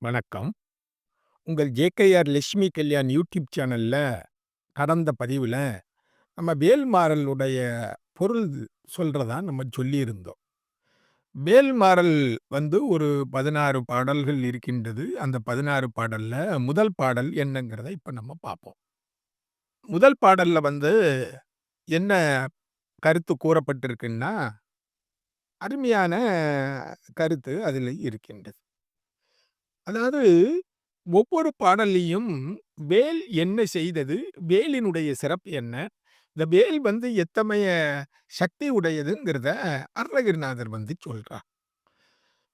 வணக்கம். உங்கள் JKR Lakshmi Kalyan YouTube சேனல்ல கடந்த பதிவுல நம்ம வேல்மாறலுடைய பொருள் சொல்றதா நம்ம சொல்லியிருந்தோம். வேல்மாறல் ஒரு 16 பாடல்கள் இருக்கின்றது. அந்த 16 பாடல்ல முதல் பாடல் என்னங்கிறத இப்ப நம்ம பார்ப்போம். முதல் பாடல்ல என்ன கருத்து கூறப்பட்டிருக்குன்னா, அருமையான கருத்து அதில இருக்கின்றது. அதாவது ஒவ்வொரு பாடல்லையும் வேல் என்ன செய்தது? வேலினுடைய சிறப்பு என்ன? இந்த வேல் எத்தமைய சக்தி உடையதுங்கிறத அருணகிரிநாதர் சொல்றார்.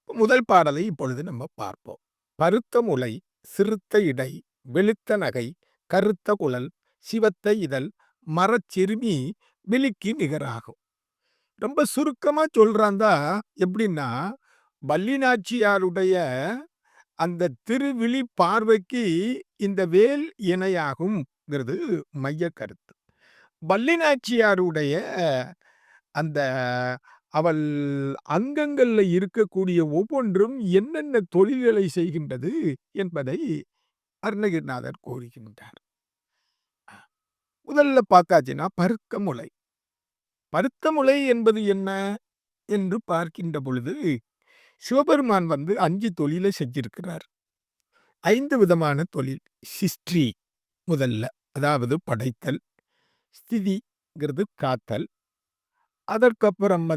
முதல் பாடலை இப்பொழுது நம்ம பார்ப்போம். "பருத்த முலை, சிறுத்த இடை, வெளுத்த நகை, கருத்த குழல், சிவத்த இதழ், மரச்சிறுமி விழிக்கு நிகராகும்." ரொம்ப சுருக்கமா சொல்றான்தா எப்படின்னா, வள்ளிநாச்சியாருடைய அந்த திருவிழி பார்வைக்கு இந்த வேல் இணையாகும்ங்கிறது மைய கருத்து. வள்ளிநாச்சியாருடைய அந்த அவள் அங்கங்கள்ல இருக்கக்கூடிய ஒவ்வொன்றும் என்னென்ன தொழில்களை செய்கின்றது என்பதை அருணகிரிநாதர் கூறுகின்றார். முதல்ல பார்த்தாச்சுன்னா பருத்த முலை. பருத்த முலை என்பது என்ன என்று பார்க்கின்ற பொழுது, சிவபெருமான் 5 தொழிலை செஞ்சிருக்கிறார். 5 விதமான தொழில். சிருஷ்டி முதல்ல. அதாவது படைத்தல். ஸ்திதிங்கிறது காத்தல். அதற்கப்புறம்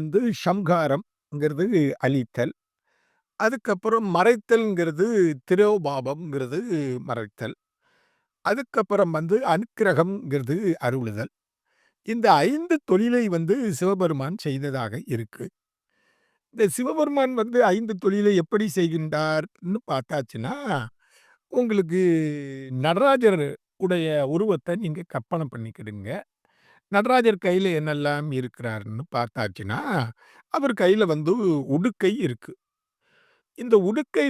சம்ஹாரம்ங்கிறது அழித்தல். அதுக்கப்புறம் மறைத்தல்ங்கிறது திரோபாவம்ங்கிறது மறைத்தல். அதுக்கப்புறம் அனுக்கிரகம்ங்கிறது அருளுதல். இந்த 5 தொழிலை சிவபெருமான் செய்ததாக இருக்கு. இந்த சிவபெருமான் 5 தொழிலை எப்படி செய்கின்றார்ன்னு பார்த்தாச்சுன்னா, உங்களுக்கு நடராஜர் உடைய உருவத்த நீங்க கற்பனை பண்ணிக்கிடுங்க. நடராஜர் கையில என்னெல்லாம் இருக்கிறார்ன்னு பார்த்தாச்சுன்னா, அவர் கையில உடுக்கை இருக்கு. இந்த உடுக்கை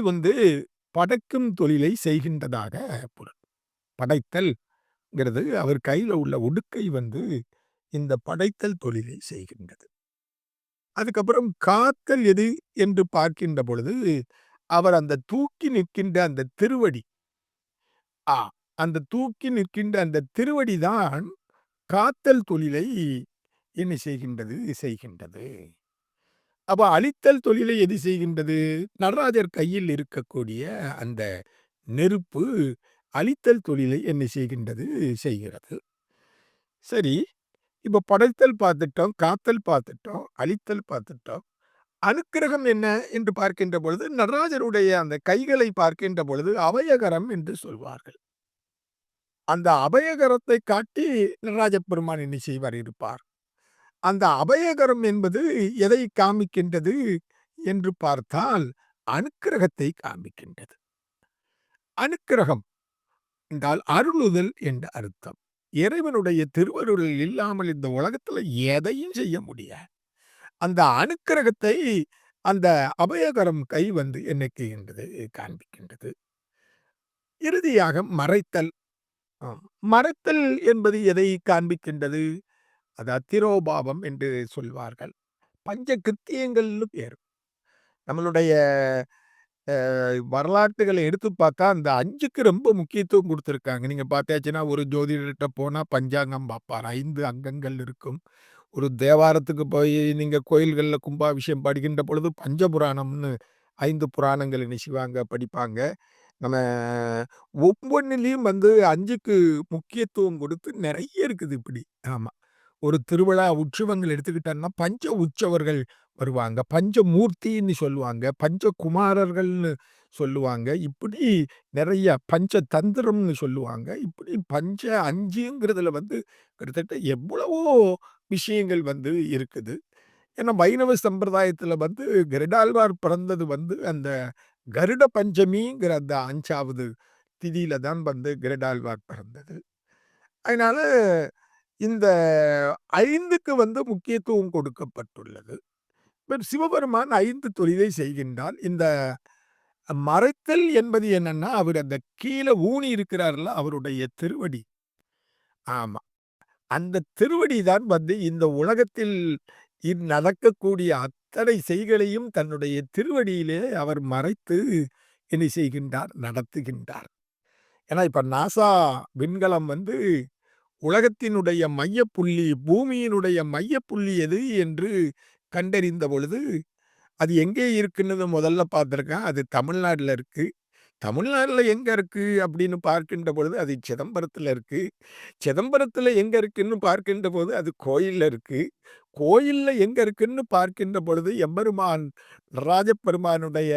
படைக்கும் தொழிலை செய்கின்றதாக பொருள். படைத்தல்ங்கிறது அவர் கையில உள்ள உடுக்கை இந்த படைத்தல் தொழிலை செய்கின்றது. அதுக்கப்புறம் காத்தல் எது என்று பார்க்கின்ற பொழுது, அவர் அந்த தூக்கி நிற்கின்ற அந்த திருவடி. ஆ அந்த தூக்கி நிற்கின்ற அந்த திருவடி தான் காத்தல் தொழிலை என்ன செய்கின்றது? செய்கின்றது. அப்ப அழித்தல் தொழிலை எது செய்கின்றது? நடராஜர் கையில் இருக்கக்கூடிய அந்த நெருப்பு அழித்தல் தொழிலை என்ன செய்கின்றது? செய்கிறது. சரி, இப்ப படைத்தல் பார்த்துட்டோம், காத்தல் பார்த்துட்டோம், அழித்தல் பார்த்துட்டோம். அனுக்கிரகம் என்ன என்று பார்க்கின்ற பொழுது, நடராஜருடைய அந்த கைகளை பார்க்கின்ற பொழுது அபயகரம் என்று சொல்வார்கள். அந்த அபயகரத்தை காட்டி நடராஜ பெருமான் என்ன செய்வார்? இருப்பார். அந்த அபயகரம் என்பது எதை காமிக்கின்றது என்று பார்த்தால், அனுக்கிரகத்தை காமிக்கின்றது. அனுக்கிரகம் என்றால் அருளுதல் என்று அர்த்தம். இறைவனுடைய திருவருள் இல்லாமல் இந்த உலகத்துல எதையும் செய்ய முடியாது. அந்த அனுக்கிரகத்தை அந்த அபயகரம் கை என்ன செய்கின்றது? காண்பிக்கின்றது. இறுதியாக மறைத்தல். மறைத்தல் என்பது எதை காண்பிக்கின்றது? அது அத்திரோபாவம் என்று சொல்வார்கள். பஞ்ச கிருத்தியங்கள்னு பேரு. நம்மளுடைய வரலாற்றுகளை எடுத்து பார்த்தா, அந்த 5க்கு ரொம்ப முக்கியத்துவம் குடுத்திருக்காங்க. நீங்க பார்த்தாச்சுன்னா, ஒரு ஜோதிடர்ட்ட போனா பஞ்சாங்கம் பார்ப்பார். 5 அங்கங்கள் இருக்கும். ஒரு தேவாரத்துக்கு போய் நீங்க கோயில்கள்ல கும்பாபிஷேகம் படிக்கின்ற பொழுது பஞ்சபுராணம்னு 5 புராணங்கள் என்ன செய்வாங்க? படிப்பாங்க. நம்ம ஒவ்வொன்னிலயும் 5க்கு முக்கியத்துவம் கொடுத்து நெறைய இருக்குது இப்படி. ஆமா. ஒரு திருவிழா உற்சவங்கள் எடுத்துக்கிட்டோம்னா, பஞ்ச உற்சவர்கள் வருவாங்க. பஞ்சமூர்த்தின்னு சொல்லுவாங்க. பஞ்சகுமாரர்கள்னு சொல்லுவாங்க. இப்படி நெறைய பஞ்சதந்திரம்னு சொல்லுவாங்க. இப்படி 5ங்கிறதுல கிட்டத்தட்ட எவ்வளவோ விஷயங்கள் இருக்குது. ஏன்னா வைணவ சம்பிரதாயத்துல கருடாழ்வார் பிறந்தது அந்த கருட பஞ்சமிங்கிற அந்த 5வது திதியில தான் கருடாழ்வார் பிறந்தது. அதனால இந்த 5க்கு முக்கியத்துவம் கொடுக்கப்பட்டுள்ளது. இப்ப சிவபெருமான் 5 தொழிலை செய்கின்றார். இந்த மறைத்தல் என்பது என்னன்னா, அவர் அந்த கீழ ஊனி இருக்கிறார்ல, அவருடைய திருவடி. ஆமா. அந்த திருவடி தான் இந்த உலகத்தில் நடக்கக்கூடிய அத்தனை செய்களையும் தன்னுடைய திருவடியிலே அவர் மறைத்து என்ன செய்கின்றார்? நடத்துகின்றார். ஏன்னா, இப்ப நாசா விண்கலம் வந்து உலகத்தினுடைய மையப்புள்ளி, பூமியினுடைய மையப்புள்ளி எது என்று கண்டறிந்த பொழுது, அது எங்கே இருக்குன்னு முதல்ல பார்த்திருக்கான். அது தமிழ்நாடுல இருக்கு. தமிழ்நாடுல எங்க இருக்கு அப்படின்னு பார்க்கின்ற பொழுது, அது சிதம்பரத்துல இருக்கு. சிதம்பரத்துல எங்க இருக்குன்னு பார்க்கின்ற போது, அது கோயில்ல இருக்கு. கோயில்ல எங்க இருக்குன்னு பார்க்கின்ற பொழுது, எம்பெருமான் நடராஜப்பெருமானுடைய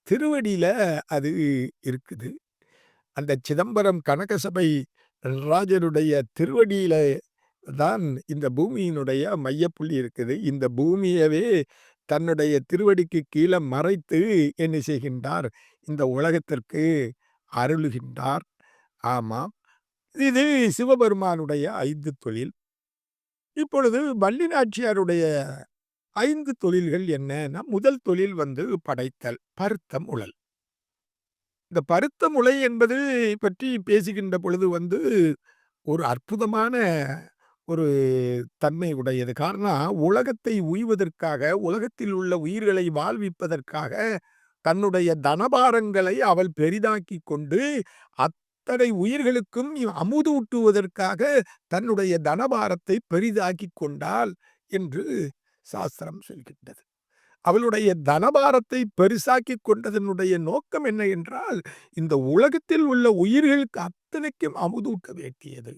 திருவடியில அது இருக்குது. அந்த சிதம்பரம் கனகசபை நடராஜருடைய திருவடியில தான் இந்த பூமியினுடைய மையப்புள்ளி இருக்குது. இந்த பூமியவே தன்னுடைய திருவடிக்கு கீழ மறைத்து என்ன செய்கின்றார்? இந்த உலகத்திற்கு அருளுகின்றார். ஆமாம். இது சிவபெருமானுடைய 5 தொழில். இப்பொழுது வள்ளி நாச்சியாருடைய 5 தொழில்கள் என்னன்னா, முதல் தொழில் வந்து படைத்தல், பருத்தம் உழல். இந்த பருத்த முளை என்பது பற்றி பேசுகின்ற பொழுது வந்து, ஒரு அற்புதமான ஒரு தன்மை உடையது. காரணம், உலகத்தை உய்வதற்காக, உலகத்தில் உள்ள உயிர்களை வாழ்விப்பதற்காக, தன்னுடைய தனபாரங்களை அவள் பெரிதாக்கிக் கொண்டு, அத்தனை உயிர்களுக்கும் அமுதூட்டுவதற்காக தன்னுடைய தனபாரத்தை பெரிதாக்கிக் கொண்டாள் என்று சாஸ்திரம் சொல்கின்றது. அவளுடைய தனபாரத்தை பெரிசாக்கிக் கொண்டதனுடைய நோக்கம் என்ன என்றால், இந்த உலகத்தில் உள்ள உயிர்களுக்கு அத்தனைக்கும் அமுதூட்ட வேண்டியது.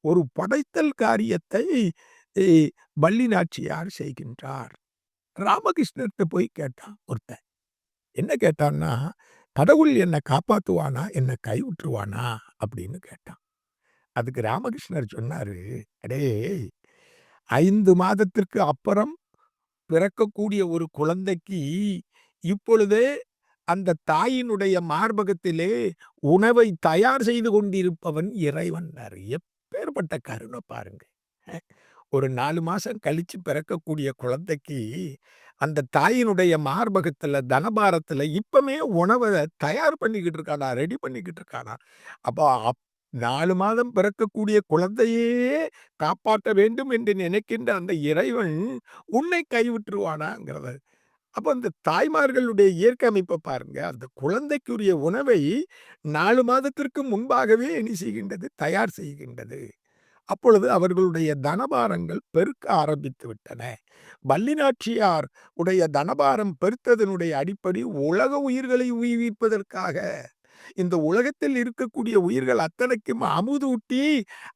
ஒரு படைத்தல் காரியத்தை இ வள்ளி நாச்சியார் செய்கின்றார். ராமகிருஷ்ணர்ட்ட போய் கேட்டான் ஒருத்தன். என்ன கேட்டான்னா, "கடவுள் என்ன காப்பாத்துவானா? என்ன கைவிட்டுருவானா?" அப்படின்னு கேட்டான். அதுக்கு ராமகிருஷ்ணர் சொன்னாரு, "அடேய்! 5 மாதத்திற்கு அப்புறம் பிறக்கக்கூடிய ஒரு குழந்தைக்கு, இப்பொழுதே அந்த தாயினுடைய மார்பகத்திலே உணவை தயார் செய்து கொண்டிருப்பவன் இறைவன்னாரு." எப்பேர்ப்பட்ட கருணை பாருங்க. அ ஒரு 4 மாசம் கழிச்சு பிறக்கக்கூடிய குழந்தைக்கு, அந்த தாயினுடைய மார்பகத்துல, தனபாரத்துல இப்பமே உணவ தயார் பண்ணிக்கிட்டு இருக்கானா, ரெடி பண்ணிக்கிட்டு இருக்கானா. அப்ப 4 மாதம் பிறக்கக்கூடிய குழந்தையே காப்பாற்ற வேண்டும் என்று நினைக்கின்ற அந்த இறைவன், உன்னை கைவிட்டுருவானாங்கிறத. அப்ப அந்த தாய்மார்களுடைய இயற்கை அமைப்ப பாருங்க. அந்த குழந்தைக்குரிய உணவை 4 மாதத்திற்கு முன்பாகவே என்ன செய்கின்றது? தயார் செய்கின்றது. அப்பொழுது அவர்களுடைய தனபாரங்கள் பெருக்க ஆரம்பித்து விட்டன. வள்ளி நாச்சியார் உடைய தனபாரம் பெருத்ததனுடைய அடிப்படை உலக உயிர்களை உய்விப்பதற்காக. இந்த உலகத்தில் இருக்கக்கூடிய உயிர்கள் அத்தனைக்கும் அமுதூட்டி,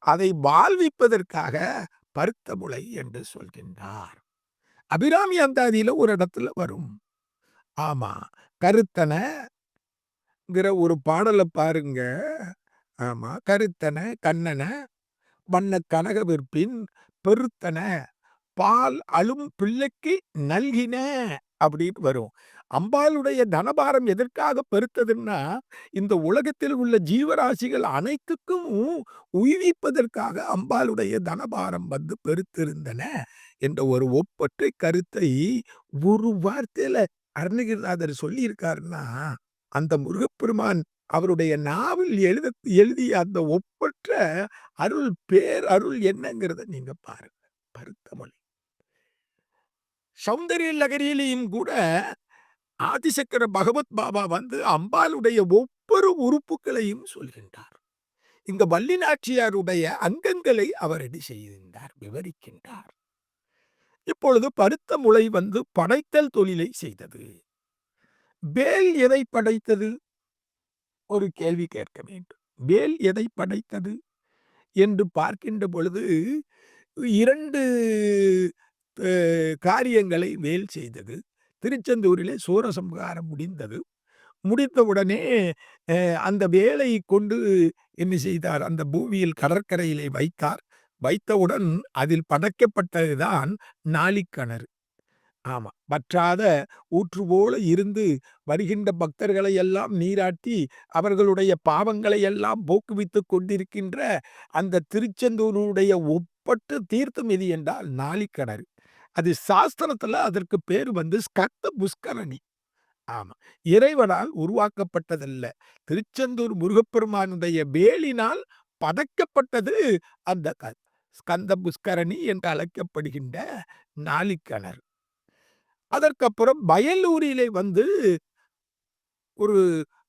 அதை வாழ்விப்பதற்காக பருத்த முளை என்று சொல்கின்றார். அபிராமி அந்தாதியில ஒரு இடத்துல வரும். ஆமா. கருத்தனங்கிற ஒரு பாடல பாருங்க. ஆமா. கருத்தன கண்ணன வண்ண கனகவிற்பின் பெருத்தன பால் அழும் பிள்ளைக்கு நல்கின அப்படின்னு வரும். அம்பாளுடைய தனபாரம் எதற்காக பெருத்ததுன்னா, இந்த உலகத்தில் உள்ள ஜீவராசிகள் அனைத்துக்கும் உய்விப்பதற்காக அம்பாளுடைய தனபாரம் வந்து பெருத்திருந்தன என்ற ஒரு ஒப்பற்றை கருத்தை ஒரு வார்த்தையில அருணகிரிநாதர் சொல்லியிருக்காருன்னா, அந்த முருகப்பெருமான் அவருடைய நாவில் எழுதிய அந்த ஒப்பற்ற அருள், பேரருள் என்னங்கிறத நீங்க பாருங்க. பருத்த மொழி. சௌந்தரிய லகரியிலேயும் கூட ஆதிசக்கர பகவத் பாபா வந்து அம்பாளுடைய ஒவ்வொரு உறுப்புகளையும் சொல்கின்றார். இங்க வள்ளி நாச்சியாருடைய அங்கங்களை அவர் என்ன செய்கின்றார்? விவரிக்கின்றார். இப்பொழுது பருத்த முளை வந்து படைத்தல் தொழிலை செய்தது. வேல் எதை படைத்தது? ஒரு கேள்வி கேட்க வேண்டும். வேல் எதை படைத்தது என்று பார்க்கின்ற பொழுது 2 அ காரியங்களை வேல் செய்தது. திருச்செந்தூரிலே சூரசம்ஹாரம் முடிந்தது. முடித்தவுடனே அந்த வேலை கொண்டு என்ன செய்தார்? அந்த பூமியில் கடற்கரையிலே வைத்தார். வைத்தவுடன் அதில் படைக்கப்பட்டது தான் நாழிக்கிணறு. ஆமா. வற்றாத ஊற்று போல இருந்து வருகின்ற பக்தர்களை எல்லாம் நீராட்டி, அவர்களுடைய பாவங்களை எல்லாம் போக்குவித்துக் கொண்டிருக்கின்ற அந்த திருச்செந்தூருடைய ஒப்பற்ற தீர்த்தம் எது என்றால் நாழிக்கிணறு. அது சாஸ்திரத்துல அதற்கு பேரு வந்து ஸ்கந்த புஷ்கரணி. ஆமா. இறைவனால் உருவாக்கப்பட்டதல்ல. திருச்செந்தூர் முருகப்பெருமானுடைய வேலினால் படைக்கப்பட்டது அந்த ஸ்கந்த புஷ்கரணி என்று அழைக்கப்படுகின்ற நாழிக்கிணறு. அதற்கப்புறம் வயலூரிலே வந்து ஒரு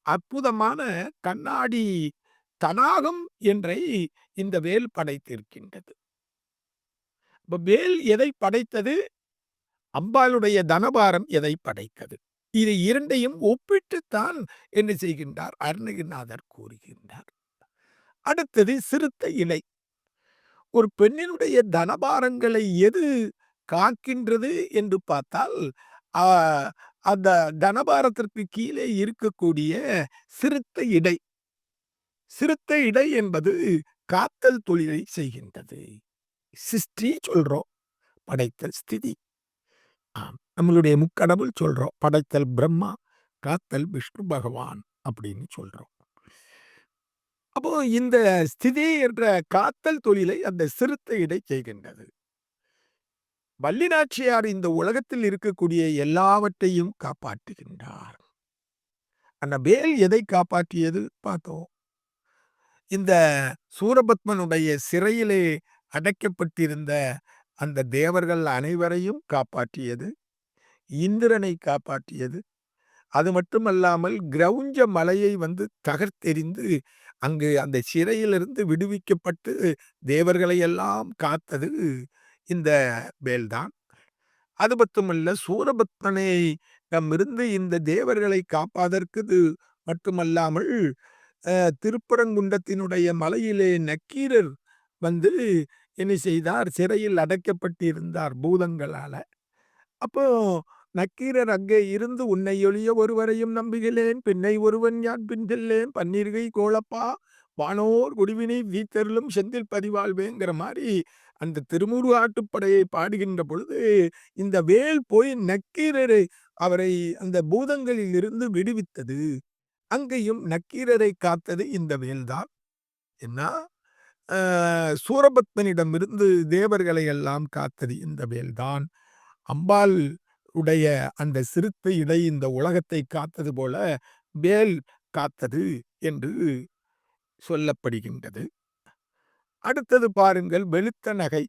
அற்புதமான கண்ணாடி தடாகம் என்றை இந்த வேல் படைத்திருக்கின்றது. இப்ப வேல் எதை படைத்தது? அம்பாளுடைய தனபாரம் எதை படைத்தது? இது இரண்டையும் ஒப்பிட்டுத்தான் என்ன செய்கின்றார் அருணகிரிநாதர் கூறுகின்றார். அடுத்தது சிறுத்தை இலை. ஒரு பெண்ணினுடைய தனபாரங்களை எது காக்கின்றது என்று பார்த்தால், ஆ அந்த தனபாரத்திற்கு கீழே இருக்கக்கூடிய சிறுத்தை இடை. சிறுத்தை இடை என்பது காத்தல் தொழிலை செய்கின்றது. சிருஷ்டி சொல்றோம், படைத்தல் ஸ்திதி. ஆம். நம்மளுடைய முக்கடவுள் சொல்றோம். படைத்தல் பிரம்மா, காத்தல் விஷ்ணு பகவான் அப்படின்னு சொல்றோம். அப்போ இந்த ஸ்திதி என்ற காத்தல் தொழிலை அந்த சிறுத்தை இடை செய்கின்றது. வள்ளி நாச்சியார் இந்த உலகத்தில் இருக்கக்கூடிய எல்லாவற்றையும் காப்பாற்றுகின்றார். அந்த வேல் எதை காப்பாற்றியது பார்த்தோம். இந்த சூரபத்மனுடைய சிறையிலே அடைக்கப்பட்டிருந்த அந்த தேவர்கள் அனைவரையும் காப்பாற்றியது. இந்திரனை காப்பாற்றியது. அது மட்டுமல்லாமல் கிரௌஞ்ச மலையை வந்து தகர்த்தெறிந்து அங்கு அந்த சிறையிலிருந்து விடுவிக்கப்பட்டு தேவர்களை எல்லாம் காத்தது இந்த வேல்தான். அது மட்டுமல்ல சூரபத்மனை இருந்து இந்த தேவர்களை காப்பதற்கு மட்டுமல்லாமல் திருப்பரங்குன்றத்தினுடைய மலையிலே நக்கீரர் வந்து என்ன செய்தார்? சிறையில் அடைக்கப்பட்டிருந்தார் பூதங்களால. அப்போ நக்கீரர் அங்கே இருந்து உன்னை ஒழிய ஒருவரையும் நம்புகிறேன், பின்னை ஒருவன் யான் பின் செல்லேன், பன்னீர்கை கோலப்பா வானோர் குடிவினை வீத்தருளும் செந்தில் பதிவாழ்வேங்கிற மாதிரி அந்த திருமுருகாட்டுப்படையை பாடுகின்ற பொழுது இந்த வேல் போய் நக்கீரரை அவரை அந்த பூதங்களில் இருந்து விடுவித்தது. அங்கேயும் நக்கீரரை காத்தது இந்த வேல்தான். என்ன சூரபத்மனிடமிருந்து தேவர்களை எல்லாம் காத்தது இந்த வேல்தான். அம்பாள் உடைய அந்த சிறுத்தை இடை இந்த உலகத்தை காத்தது போல வேல் காத்தது என்று சொல்லப்படுகின்றது. அடுத்தது பாருங்கள் வெளுத்த நகை.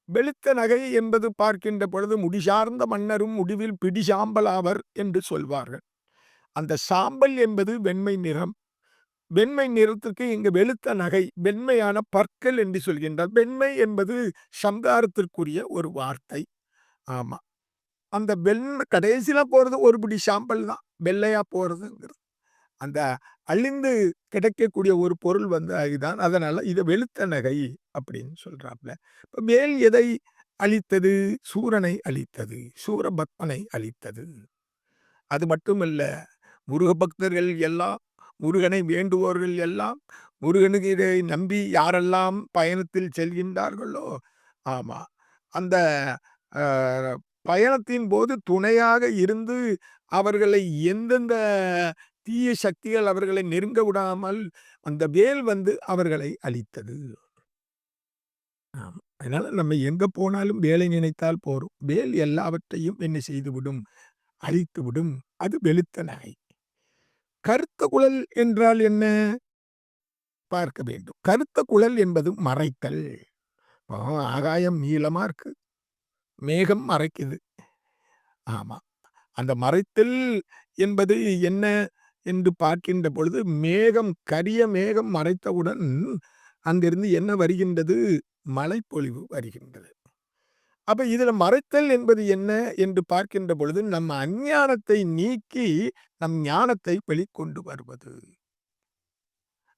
வெளுத்த நகை என்பது பார்க்கின்ற பொழுது முடிசார்ந்த மன்னரும் முடிவில் பிடிசாம்பலாவர் என்று சொல்வார்கள். அந்த சாம்பல் என்பது வெண்மை நிறம். வெண்மை நிறத்துக்கு இங்கு வெளுத்த நகை, வெண்மையான பற்கள் என்று சொல்கின்றார். வெண்மை என்பது சங்காரத்திற்குரிய ஒரு வார்த்தை. ஆமா. அந்த கடைசியில போறது ஒரு பிடி சாம்பல் தான். வெள்ளையா போறதுங்கிறது. அந்த அழிந்து கிடைக்கக்கூடிய ஒரு பொருள் வந்து அதுதான். அதனால இத வெளுத்த நகை அப்படின்னு சொல்றாப்ல. இப்ப வேல் எதை அழித்தது? சூரனை அழித்தது. சூரபத்மனை அழித்தது. அது மட்டுமல்ல, முருக பக்தர்கள் எல்லாம், முருகனை வேண்டுவோர்கள் எல்லாம், முருகனுக்கு இதை நம்பி யாரெல்லாம் பயணத்தில் செல்கின்றார்களோ, ஆமா, அந்த அ பயணத்தின் போது துணையாக இருந்து அவர்களை எந்தெந்த தீய சக்திகள் அவர்களை நெருங்க விடாமல் அந்த வேல் வந்து அவர்களை அழித்தது. ஆமா. அதனால நம்ம எங்க போனாலும் வேலை நினைத்தால் போரும். வேல் எல்லாவற்றையும் என்ன செய்துவிடும்? அழித்துவிடும். அது வெளுத்த நகை. கருத்த குழல் என்றால் என்ன? பார்க்க வேண்டும். கருத்த குழல் என்பது மறைத்தல். இப்போ ஆகாயம் நீளமா இருக்கு. மேகம் மறைக்குது. ஆமா. அந்த மறைத்தல் என்பது என்ன என்று பார்க்கின்ற பொழுது, மேகம் கரிய மேகம் மறைத்தவுடன் அங்கிருந்து என்ன வருகின்றது? மழைப்பொழிவு வருகின்றது. அப்ப இதுல மறைத்தல் என்பது என்ன என்று பார்க்கின்ற பொழுது, நம்ம அஞ்ஞானத்தை நீக்கி நம் ஞானத்தை வெளிக்கொண்டு வருவது.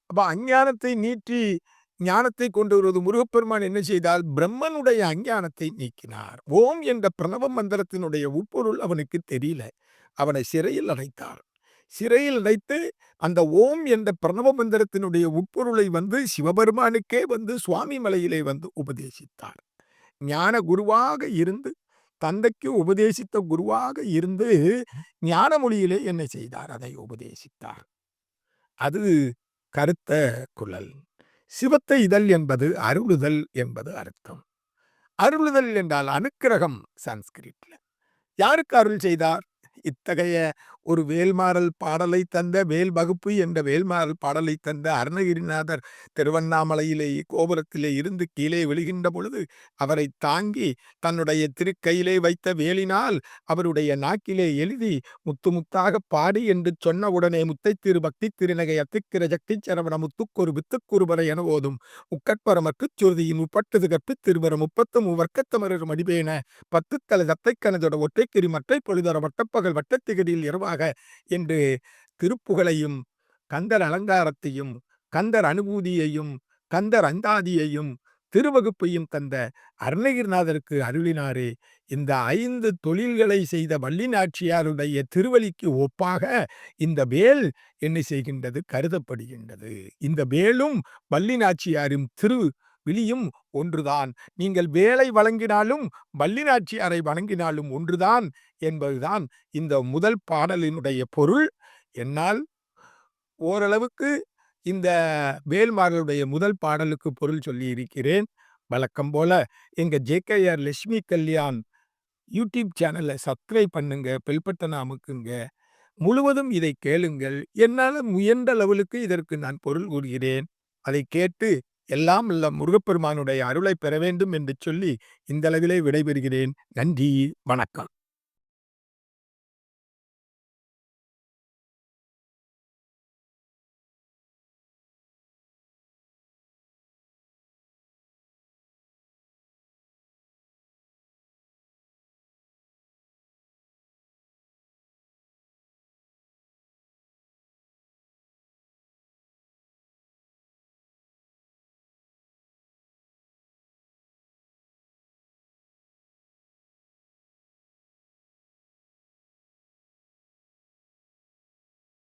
அப்ப அஞ்ஞானத்தை நீக்கி ஞானத்தை கொண்டு வருவது முருகப்பெருமான் என்ன செய்தால்? பிரம்மனுடைய அஞ்ஞானத்தை நீக்கினார். ஓம் என்ற பிரணவ மந்திரத்தினுடைய உட்பொருள் அவனுக்கு தெரியல. அவனை சிறையில் அடைத்தார். சிறையில் அடைத்து அந்த ஓம் என்ற பிரணவ மந்திரத்தினுடைய உட்பொருளை வந்து சிவபெருமானுக்கே வந்து சுவாமி மலையிலே வந்து உபதேசித்தார். ஞான குருவாக இருந்து, தந்தைக்கு உபதேசித்த குருவாக இருந்து ஞான மொழியிலே என்ன செய்தார்? அதை உபதேசித்தார். அது கருத்த குழல். சிவத்த இதழ் என்பது அருளுதல் என்பது அர்த்தம். அருளுதல் என்றால் அனுக்கிரகம். சன்ஸ்கிரிட்ல யாருக்கு அருள் செய்தார்? இத்தகைய ஒரு வேல்மாறல் பாடலை தந்த வேல் வகுப்பு என்ற வேல்மாறல் பாடலை தந்த அருணகிரிநாதர் திருவண்ணாமலையிலே கோபுரத்திலே இருந்து கீழே விழுகின்ற பொழுது அவரை தாங்கி தன்னுடைய திருக்கையிலே வைத்த வேலினால் அவருடைய நாக்கிலே எழுதி முத்து முத்தாக பாடி என்று சொன்ன உடனே முத்தை திரு பக்தி திருநகை அத்திக்கிற சக்தி சரவண முத்துக்கொரு வித்துக்குருபரை என ஓதும் முக்கட்பரமற்கு சுருதியின் முப்பட்டது கற்பு திருவர முப்பத்து மூவர்க்கத்தமரர் மடிபேன பத்து தலை தத்தை கனதோட ஒற்றைக்கிரி மற்றை பொழுதர வட்டப்பகல் வட்டத்திகடியில் இரவாக என்று திருப்புகழையும் கந்தர் அலங்காரத்தையும் கந்தர் அனுபூதியையும் கந்தர் அந்தாதியையும் திருவகுப்பையும் தந்த அருணகிரிநாதருக்கு அருளினாரே. இந்த 5 தொழில்களை செய்த வள்ளி நாச்சியாருடைய திருவலிக்கு ஒப்பாக இந்த வேல் என்ன செய்கின்றது கருதப்படுகின்றது. இந்த வேலும் வள்ளி நாச்சியாரும் விழியும் ஒன்றுதான். நீங்கள் வேலை வழங்கினாலும் வள்ளி நாச்சியாரை வணங்கினாலும் ஒன்றுதான் என்பதுதான் இந்த முதல் பாடலினுடைய பொருள். என்னால் ஓரளவுக்கு இந்த வேல்மாறலுடைய முதல் பாடலுக்கு பொருள் சொல்லி இருக்கிறேன். வழக்கம் போல எங்க ஜேகேஆர் லட்சுமி கல்யாண் யூடியூப் சேனலை சப்ஸ்கிரைப் பண்ணுங்க, பெல் பட்டனை அமுக்குங்க. முழுவதும் இதை கேளுங்கள். என்னால் முயன்ற லெவலுக்கு இதற்கு நான் பொருள் கூறுகிறேன். அதை கேட்டு எல்லாம் உள்ள முருகப்பெருமானுடைய அருளை பெற வேண்டும் என்று சொல்லி இந்த அளவிலே விடைபெறுகிறேன். நன்றி, வணக்கம்.